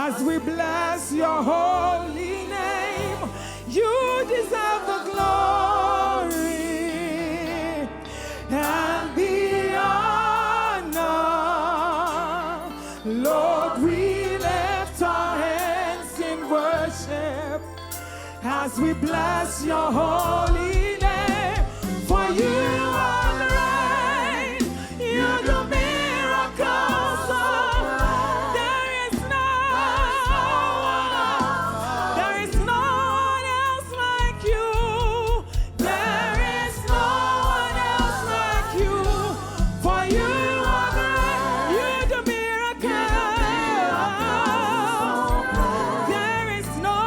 as we bless your holy name. You deserve the glory and the honor. Lord, we lift our hands in worship as we bless your holy name. For you are great, you do miracles. There is no one else like you. There is no one else like you. For you are great, you do miracles. There is no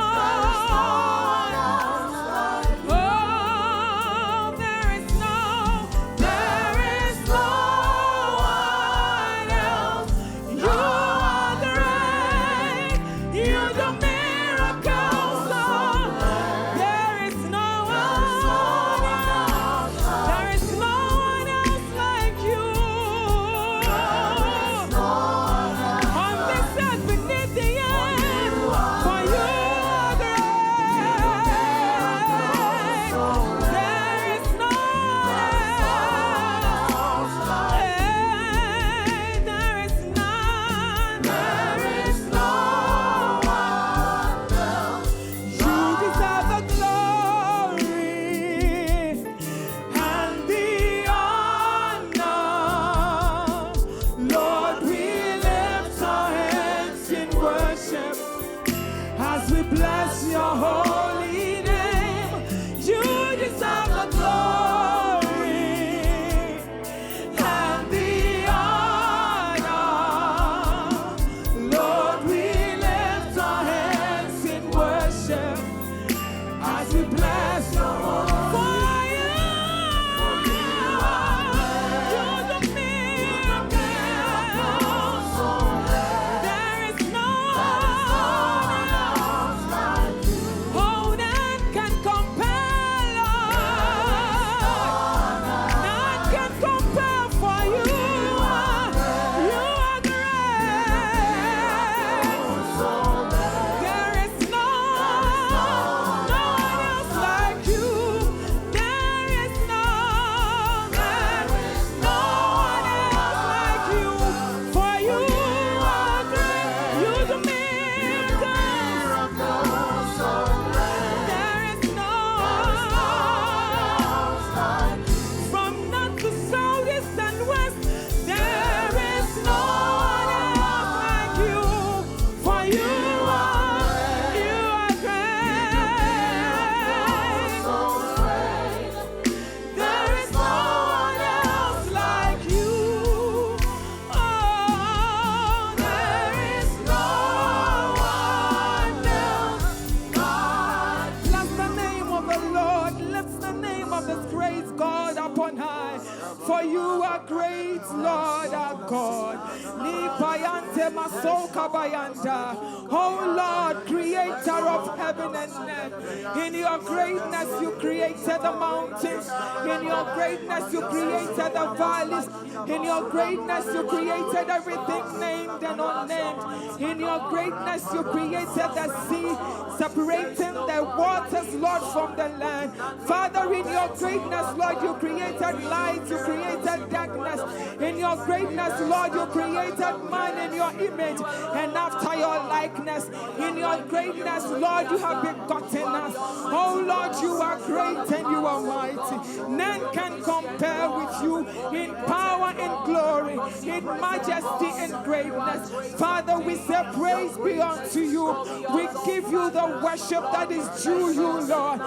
Oh Lord, creator of heaven and earth, in your greatness you created the mountains, in your greatness you created the valleys, in your greatness you created everything named and unnamed, in your greatness you created the sea, separating the waters, Lord, from the land. Father, in your greatness, Lord, you created light, you created darkness. In your greatness, Lord, you created man in your image and after your likeness. In your greatness, Lord, you have begotten us. Oh Lord, you are great and you are mighty. None can compare with you in power and glory, in majesty and greatness. Father, we say praise be unto you. We give you the worship that is due you, Lord.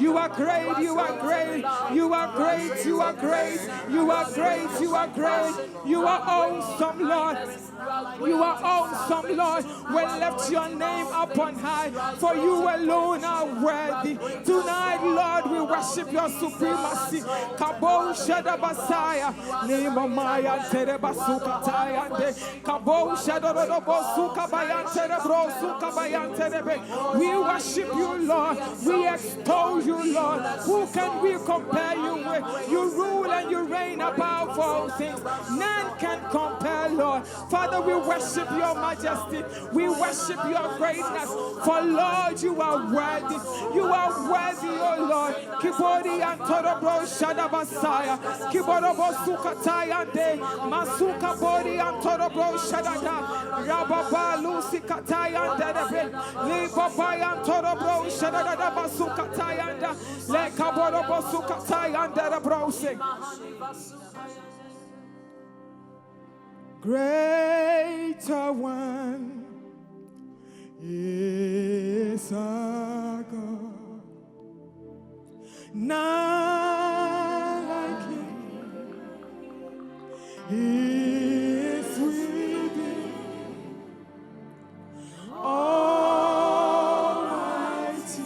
You are great, you are great, you are great, you are great, you are great, you are great, you are awesome, Lord. You are awesome, Lord. We lift your name up on high, for you alone are worthy. Tonight, Lord, we worship your supremacy. Kabo Shada Basaya, Nemamaya Terebasuka Tayande, Kabo Shada Bosuka Bayante Brosuka Bayante. We worship you, Lord. We extol you, Lord. Who can we compare you with? You rule and you reign above all things. None can compare, Lord. Father, we worship your majesty. We worship your greatness. For Lord, you are worthy. You are worthy, oh Lord. Kibori and Torobro Shadabasaya. Kiborobo Sukatayande. Masuka Bori and Torobro Shadada. Rababa Lucy Katayande. Libaba and Torobro Shadada Basukatayanda. Lekaborobo Sukatayande Brosing. Greater one is our God, none like him. He is within, almighty,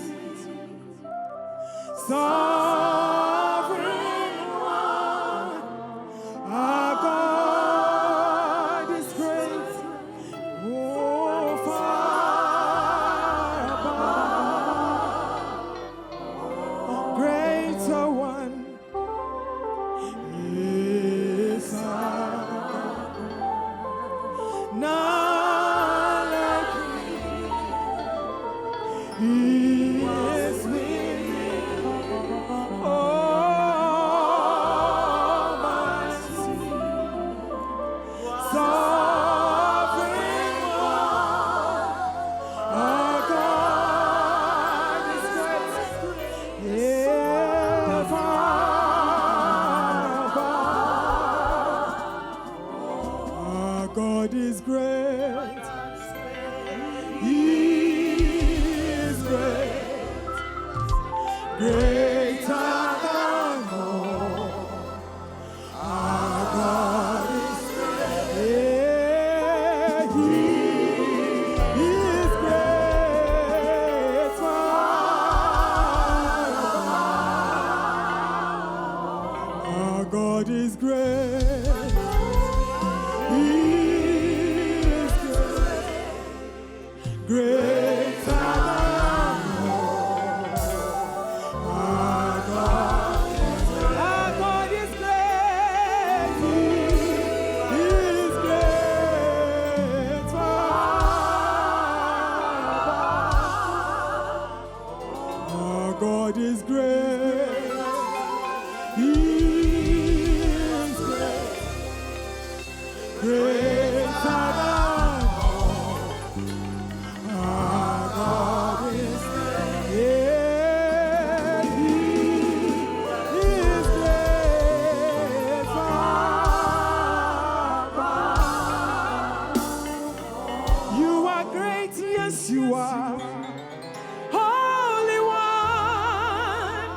sovereign one, our God. God is great. He is great. Greater than all. Our God is great. He is great. Our God is great. Great our God is great. He is great. Our God is great. He is great. Great. You are Holy One.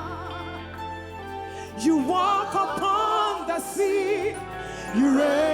You walk upon the sea. You reign.